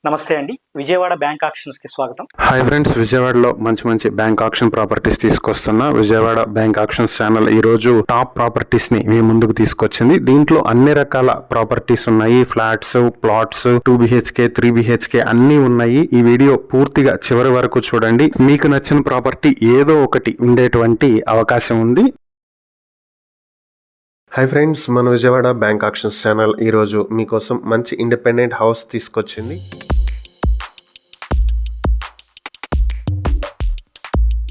నమస్తే అండి. Vijayawada bank actions కి స్వాగతం. హాయ్ ఫ్రెండ్స్, విజయవాడలో మంచి బ్యాంక్ ఆక్షన్ ప్రాపర్టీస్ తీసుకొస్తున్నా. విజయవాడ బ్యాంక్ ఆక్షన్స్ ఛానల్ ఈ రోజు టాప్ ప్రాపర్టీస్ ని మీ ముందుకు తీసుకొచ్చింది. దీంట్లో అన్ని రకాల ప్రాపర్టీస్ ఉన్నాయి. ఫ్లాట్స్, ప్లాట్స్, 2 BHK 3 BHK అన్ని ఉన్నాయి. ఈ వీడియో పూర్తిగా చివరి వరకు చూడండి. మీకు నచ్చిన ప్రాపర్టీ ఏదో ఒకటి ఉండేటువంటి అవకాశం ఉంది. హాయ్ ఫ్రెండ్స్, మన విజయవాడ బ్యాంక్ ఆక్షన్స్ ఛానల్ ఈరోజు మీకోసం మంచి ఇండిపెండెంట్ హౌస్ తీసుకొచ్చింది.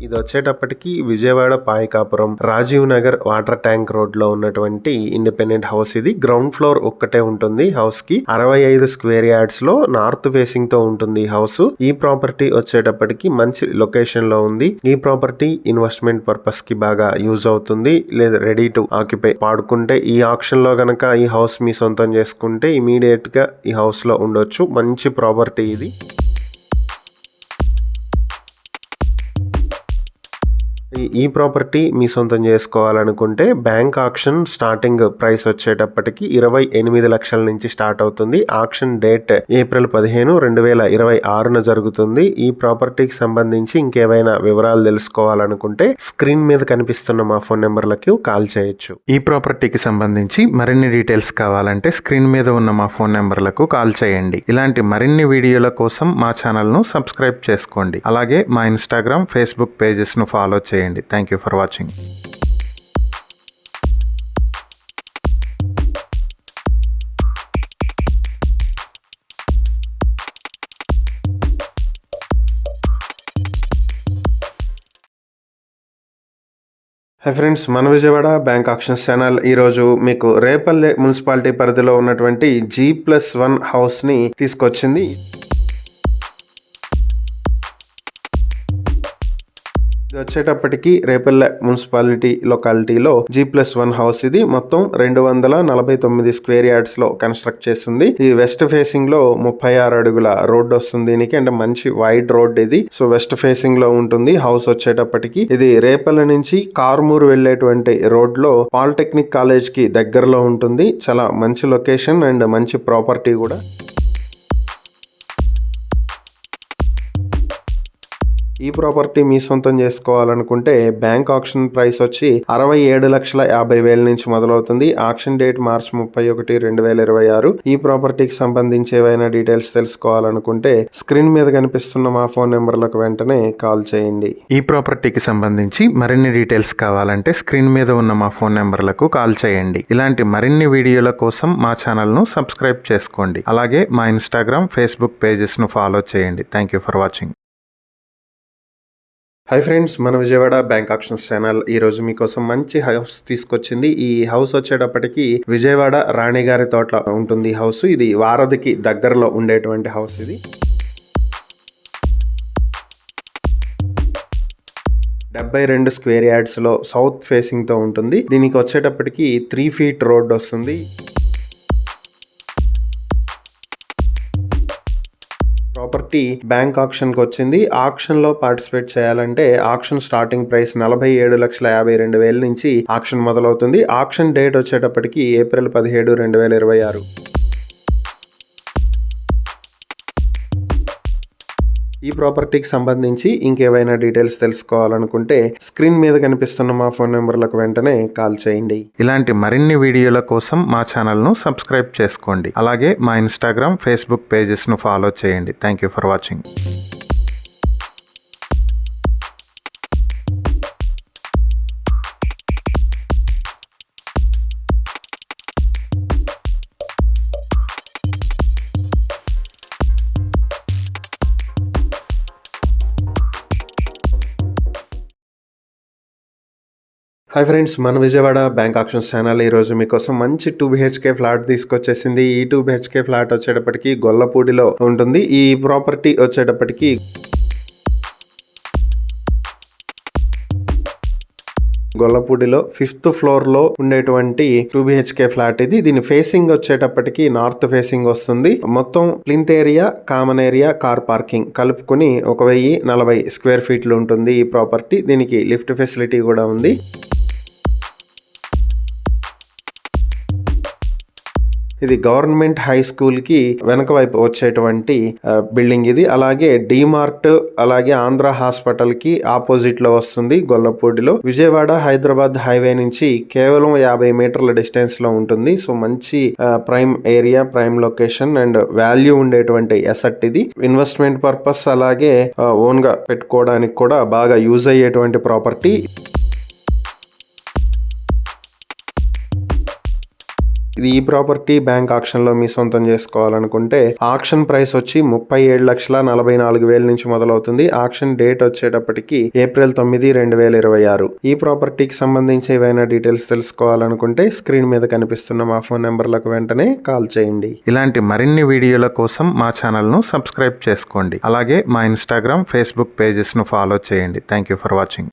ఇది వచ్చేటప్పటికి Vijayawada Payakapuram Rajiv Nagar water tank road లో ఉన్నటువంటి ఇండిపెండెంట్ హౌస్. ఇది గ్రౌండ్ ఫ్లోర్ ఒక్కటే ఉంటుంది. హౌస్ కి 65 స్క్వేర్ యార్డ్స్ లో నార్త్ ఫేసింగ్ తో ఉంటుంది హౌస్. ఈ ప్రాపర్టీ వచ్చేటప్పటికి మంచి లొకేషన్ లో ఉంది. ఈ ప్రాపర్టీ ఇన్వెస్ట్మెంట్ పర్పస్ కి బాగా యూజ్ అవుతుంది, లేదా రెడీ టు ఆక్యుపై వాడుకుంటే ఈ ఆప్షన్ లో గనక ఈ హౌస్ మీ సొంతం చేసుకుంటే ఇమీడియట్ గా ఈ హౌస్ లో ఉండొచ్చు. మంచి ప్రాపర్టీ ఇది. ఈ ప్రాపర్టీ మీ సొంతం చేసుకోవాలనుకుంటే బ్యాంక్ ఆక్షన్ స్టార్టింగ్ ప్రైస్ వచ్చేటప్పటికి 28 లక్షల నుంచి స్టార్ట్ అవుతుంది. ఆక్షన్ డేట్ ఏప్రిల్ 15, 2026 జరుగుతుంది. ఈ ప్రాపర్టీకి సంబంధించి ఇంకేమైనా వివరాలు తెలుసుకోవాలనుకుంటే స్క్రీన్ మీద కనిపిస్తున్న మా ఫోన్ నెంబర్లకు కాల్ చేయొచ్చు. ఈ ప్రాపర్టీకి సంబంధించి మరిన్ని డీటెయిల్స్ కావాలంటే స్క్రీన్ మీద ఉన్న మా ఫోన్ నెంబర్లకు కాల్ చేయండి. ఇలాంటి మరిన్ని వీడియోల కోసం మా ఛానల్ ను సబ్స్క్రైబ్ చేసుకోండి. అలాగే మా ఇన్స్టాగ్రామ్, ఫేస్బుక్ పేజెస్ ను ఫాలో చేయండి. Thank you for watching. Hi friends, మన విజయవాడ బ్యాంక్ ఆక్షన్స్ ఛానల్ ఈరోజు మీకు రేపల్లె మున్సిపాలిటీ పరిధిలో ఉన్నటువంటి G+1 హౌస్ ని తీసుకొచ్చింది. ఇది వచ్చేటప్పటికి రేపల్లె మున్సిపాలిటీ లొకాలిటీలో G+1 హౌస్. ఇది మొత్తం 249 స్క్వేర్ యార్డ్స్ లో కన్స్ట్రక్ట్ చేస్తుంది. ఇది వెస్ట్ ఫేసింగ్ లో 36 అడుగుల రోడ్ వస్తుంది దీనికి. అంటే మంచి వైడ్ రోడ్ ఇది. సో వెస్ట్ ఫేసింగ్ లో ఉంటుంది హౌస్ వచ్చేటప్పటికి. ఇది రేపల్లె నుంచి కార్మూర్ వెళ్లేటువంటి రోడ్ లో పాలిటెక్నిక్ కాలేజ్ కి దగ్గరలో ఉంటుంది. చాలా మంచి లొకేషన్ అండ్ మంచి ప్రాపర్టీ కూడా. ఈ ప్రాపర్టీ మీ సొంతం చేసుకోవాలనుకుంటే బ్యాంక్ ఆక్షన్ ప్రైస్ వచ్చి 67,50,000 నుంచి మొదలవుతుంది. ఆక్షన్ డేట్ మార్చి 31, 2026. ఈ ప్రాపర్టీకి సంబంధించి ఏవైనా డీటెయిల్స్ తెలుసుకోవాలనుకుంటే స్క్రీన్ మీద కనిపిస్తున్న మా ఫోన్ నెంబర్లకు వెంటనే కాల్ చేయండి. ఈ ప్రాపర్టీకి సంబంధించి మరిన్ని డీటెయిల్స్ కావాలంటే స్క్రీన్ మీద ఉన్న మా ఫోన్ నెంబర్లకు కాల్ చేయండి. ఇలాంటి మరిన్ని వీడియోల కోసం మా ఛానల్ ను సబ్స్క్రైబ్ చేసుకోండి. అలాగే మా ఇన్స్టాగ్రామ్, ఫేస్బుక్ పేజెస్ ను ఫాలో చేయండి. Thank you for watching. Hi friends, మన విజయవాడ బ్యాంక్ ఆక్షన్స్ ఛానల్ ఈరోజు మీకోసం మంచి హౌస్ తీసుకొచ్చింది. ఈ హౌస్ వచ్చేటప్పటికి విజయవాడ రాణిగారి తోటలో ఉంటుంది హౌస్. ఇది వారధికి దగ్గరలో ఉండేటువంటి హౌస్. ఇది 72 స్క్వేర్ యార్డ్స్ లో సౌత్ ఫేసింగ్ తో ఉంటుంది. దీనికి వచ్చేటప్పటికి 3 ఫీట్ రోడ్ వస్తుంది. ప్రాపర్టీ బ్యాంక్ ఆక్షన్ కి వచ్చింది. ఆక్షన్ లో పార్టిసిపేట్ చేయాలంటే ఆక్షన్ స్టార్టింగ్ ప్రైస్ 47,52,000 నుంచి ఆక్షన్ మొదలవుతుంది. ఆక్షన్ డేట్ వచ్చేటప్పటికి ఏప్రిల్ 17, 2026. ఈ ప్రాపర్టీకి సంబంధించి ఇంకేవైనా డీటెయిల్స్ తెలుసుకోవాలనుకుంటే స్క్రీన్ మీద కనిపిస్తున్న మా ఫోన్ నెంబర్లకు వెంటనే కాల్ చేయండి. ఇలాంటి మరిన్ని వీడియోల కోసం మా ఛానల్ ను సబ్స్క్రైబ్ చేసుకోండి. అలాగే మా ఇన్స్టాగ్రామ్, ఫేస్బుక్ పేజెస్ ను ఫాలో చేయండి. Thank you for watching. Hi friends, మన విజయవాడ బ్యాంక్ ఆక్షన్స్ ఛానల్ ఈరోజు మీకోసం మంచి 2 BHK ఫ్లాట్ తీసుకొచ్చేసింది. ఈ 2 BHK ఫ్లాట్ వచ్చేటప్పటికి గొల్లపూడిలో ఉంటుంది. ఈ ప్రాపర్టీ వచ్చేటప్పటికి గొల్లపూడిలో 5th ఫ్లోర్ లో ఉండేటువంటి 2 BHK ఫ్లాట్ ఇది. దీని ఫేసింగ్ వచ్చేటప్పటికి నార్త్ ఫేసింగ్ వస్తుంది. మొత్తం plinth area, common area, car parking కలుపుకుని 1040 స్క్వేర్ ఫీట్లు ఉంటుంది ఈ ప్రాపర్టీ. దీనికి లిఫ్ట్ ఫెసిలిటీ కూడా ఉంది. ఇది గవర్నమెంట్ హై స్కూల్ కి వెనక వైపు వచ్చేటువంటి బిల్డింగ్ ఇది. అలాగే డిమార్ట్ అలాగే ఆంధ్ర హాస్పిటల్ కి ఆపోజిట్ లో వస్తుంది గొల్లపూడిలో. విజయవాడ హైదరాబాద్ హైవే నుంచి కేవలం 50 మీటర్ల డిస్టెన్స్ లో ఉంటుంది. సో మంచి prime area, prime location and value ఉండేటువంటి అసెట్ ఇది. ఇన్వెస్ట్మెంట్ పర్పస్ అలాగే ఓన్ గా పెట్టుకోవడానికి కూడా బాగా యూజ్ అయ్యేటువంటి ప్రాపర్టీ. ఇది ఈ ప్రాపర్టీ బ్యాంక్ ఆక్షన్ లో మీ సొంతం చేసుకోవాలనుకుంటే ఆక్షన్ ప్రైస్ వచ్చి 37,44,000 నుంచి మొదలవుతుంది. ఆక్షన్ డేట్ వచ్చేటప్పటికి ఏప్రిల్ 9, 2026. ఈ ప్రాపర్టీకి సంబంధించి ఏవైనా డీటెయిల్స్ తెలుసుకోవాలనుకుంటే స్క్రీన్ మీద కనిపిస్తున్న మా ఫోన్ నెంబర్లకు వెంటనే కాల్ చేయండి. ఇలాంటి మరిన్ని వీడియోల కోసం మా ఛానల్ ను సబ్స్క్రైబ్ చేసుకోండి. అలాగే మా ఇన్స్టాగ్రామ్, ఫేస్బుక్ పేజెస్ ను ఫాలో చేయండి. Thank you for watching.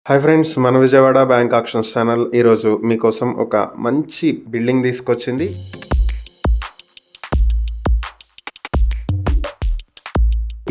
Hi friends, మన విజయవాడ బ్యాంక్ ఆక్షన్స్ ఛానల్ ఈరోజు మీకోసం ఒక మంచి బిల్డింగ్ తీసుకొచ్చింది.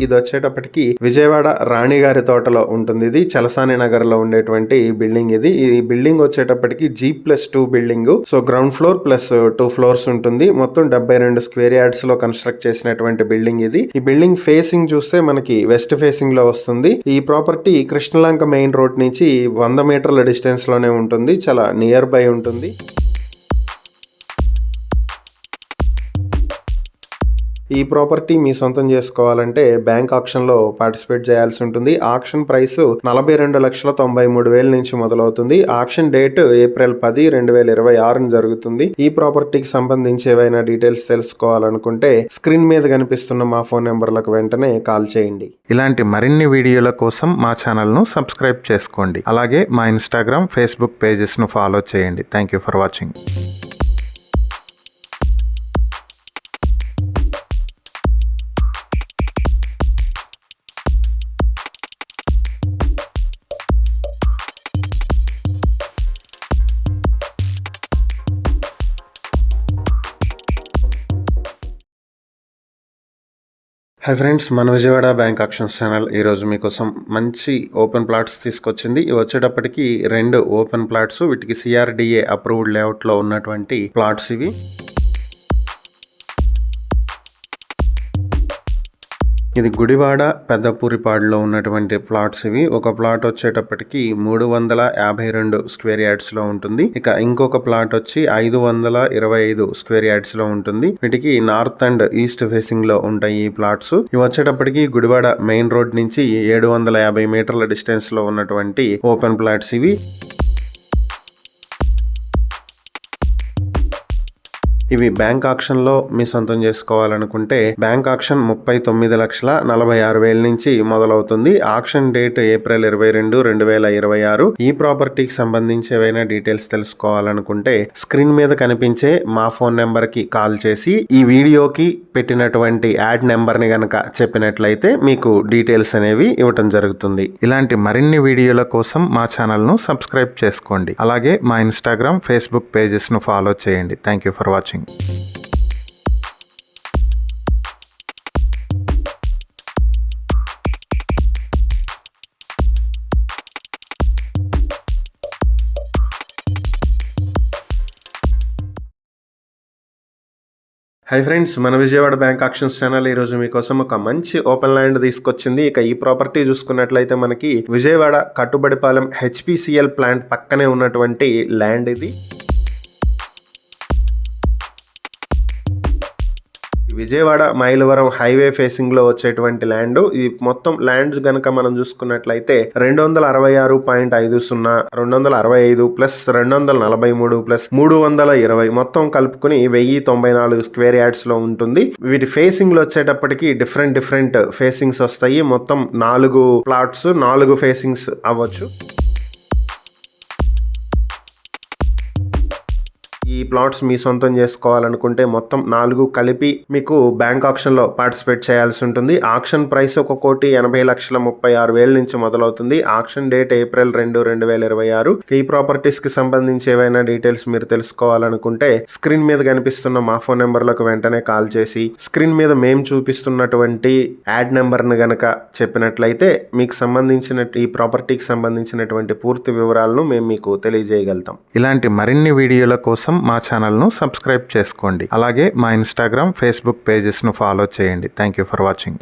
ఇది వచ్చేటప్పటికి విజయవాడ రాణిగారి తోటలో ఉంటుంది. ఇది చలసాని నగర్ లో ఉండేటువంటి బిల్డింగ్ ఇది. ఈ బిల్డింగ్ వచ్చేటప్పటికి G+2 building. So ground floor plus 2 floors ఉంటుంది. మొత్తం 72 స్క్వేర్ యార్డ్స్ లో కన్స్ట్రక్ట్ చేసినటువంటి బిల్డింగ్ ఇది. ఈ బిల్డింగ్ ఫేసింగ్ చూస్తే మనకి వెస్ట్ ఫేసింగ్ లో వస్తుంది. ఈ ప్రాపర్టీ కృష్ణలంక మెయిన్ రోడ్ నుంచి 100 మీటర్ల డిస్టెన్స్ లోనే ఉంటుంది. చాలా నియర్ బై ఉంటుంది. ఈ ప్రాపర్టీ మీ సొంతం చేసుకోవాలంటే బ్యాంక్ ఆక్షన్ లో పార్టిసిపేట్ చేయాల్సి ఉంటుంది. ఆక్షన్ ప్రైస్ 42,93,000 నుంచి మొదలవుతుంది. ఆక్షన్ డేట్ ఏప్రిల్ 10, 2026 జరుగుతుంది. ఈ ప్రాపర్టీకి సంబంధించి ఏవైనా డీటెయిల్స్ తెలుసుకోవాలనుకుంటే స్క్రీన్ మీద కనిపిస్తున్న మా ఫోన్ నెంబర్లకు వెంటనే కాల్ చేయండి. ఇలాంటి మరిన్ని వీడియోల కోసం మా ఛానల్ ను సబ్స్క్రైబ్ చేసుకోండి. అలాగే మా ఇన్స్టాగ్రామ్, ఫేస్బుక్ పేజెస్ ను ఫాలో చేయండి. Thank you for watching. Hi friends, మన విజయవాడ బ్యాంక్ ఆక్షన్స్ ఛానల్ ఈరోజు మీకోసం మంచి ఓపెన్ ప్లాట్స్ తీసుకొచ్చింది. ఇవి వచ్చేటప్పటికి 2 ఓపెన్ ప్లాట్స్. వీటికి CRDA అప్రూవ్డ్ లేఅవుట్లో ఉన్నటువంటి ప్లాట్స్ ఇవి. ఇది గుడివాడ పెద్దపూరిపాడులో ఉన్నటువంటి ప్లాట్స్ ఇవి. ఒక ప్లాట్ వచ్చేటప్పటికి 352 స్క్వేర్ యార్డ్స్ లో ఉంటుంది. ఇక ఇంకొక ప్లాట్ వచ్చి 525 స్క్వేర్ యార్డ్స్ లో ఉంటుంది. వీటికి నార్త్ అండ్ ఈస్ట్ ఫేసింగ్ లో ఉంటాయి ఈ ప్లాట్స్. ఇవి వచ్చేటప్పటికి గుడివాడ మెయిన్ రోడ్ నుంచి 750 మీటర్ల డిస్టెన్స్ లో ఉన్నటువంటి ఓపెన్ ప్లాట్స్ ఇవి. ఇవి బ్యాంక్ ఆక్షన్ లో మీ సొంతం చేసుకోవాలనుకుంటే బ్యాంక్ ఆక్షన్ 39,46,000 నుంచి మొదలవుతుంది. Auction date April 22, 2026. ఈ ప్రాపర్టీకి సంబంధించి ఏవైనా డీటెయిల్స్ తెలుసుకోవాలనుకుంటే స్క్రీన్ మీద కనిపించే మా ఫోన్ నెంబర్ కి కాల్ చేసి ఈ వీడియోకి పెట్టినటువంటి యాడ్ నెంబర్ ని గనక చెప్పినట్లయితే మీకు డీటెయిల్స్ అనేవి ఇవ్వటం జరుగుతుంది. ఇలాంటి మరిన్ని వీడియోల కోసం మా ఛానల్ ను సబ్స్క్రైబ్ చేసుకోండి. అలాగే మా ఇన్స్టాగ్రామ్, ఫేస్బుక్ పేజెస్ ను ఫాలో చేయండి. Thank you for watching. Hi friends, మన విజయవాడ బ్యాంక్ ఆక్షన్స్ ఛానల్ ఈరోజు మీకోసం ఒక మంచి ఓపెన్ ల్యాండ్ తీసుకొచ్చింది. ఇక ఈ ప్రాపర్టీ చూసుకున్నట్లయితే మనకి విజయవాడ కట్టుబడిపాలెం HPCL ప్లాంట్ పక్కనే ఉన్నటువంటి ల్యాండ్ ఇది. విజయవాడ మైలవరం హైవే ఫేసింగ్ లో వచ్చేటువంటి ల్యాండ్. ఇది మొత్తం ల్యాండ్ గనక మనం చూసుకున్నట్లయితే 266.50, 265 ప్లస్ 243 ప్లస్ 320 మొత్తం కలుపుకుని 1094 స్క్వేర్ యార్డ్స్ లో ఉంటుంది. వీటి ఫేసింగ్ లో వచ్చేటప్పటికి డిఫరెంట్ ఫేసింగ్స్ వస్తాయి. మొత్తం 4 ప్లాట్స్, 4 ఫేసింగ్స్ అవ్వచ్చు. ఈ ప్లాట్స్ మీ సొంతం చేసుకోవాలనుకుంటే మొత్తం 4 కలిపి మీకు బ్యాంక్ ఆక్షన్ లో పార్టిసిపేట్ చేయాల్సి ఉంటుంది. ఆక్షన్ ప్రైస్ 1,80,36,000 నుంచి మొదలవుతుంది. Auction date April 2, 2026. ఈ ప్రాపర్టీస్ కి సంబంధించి ఏవైనా డీటెయిల్స్ మీరు తెలుసుకోవాలనుకుంటే స్క్రీన్ మీద కనిపిస్తున్న మా ఫోన్ నెంబర్లకు వెంటనే కాల్ చేసి స్క్రీన్ మీద మేము చూపిస్తున్నటువంటి యాడ్ నెంబర్ ని గనక చెప్పినట్లయితే మీకు సంబంధించిన ఈ ప్రాపర్టీకి సంబంధించినటువంటి పూర్తి వివరాలను మేము మీకు తెలియజేయగలుగుతాం. ఇలాంటి మరిన్ని వీడియోల కోసం మా మా ఛానల్ను సబ్స్క్రైబ్ చేసుకోండి. అలాగే మా ఇన్స్టాగ్రామ్, ఫేస్బుక్ పేజెస్ను ఫాలో చేయండి. Thank you for watching.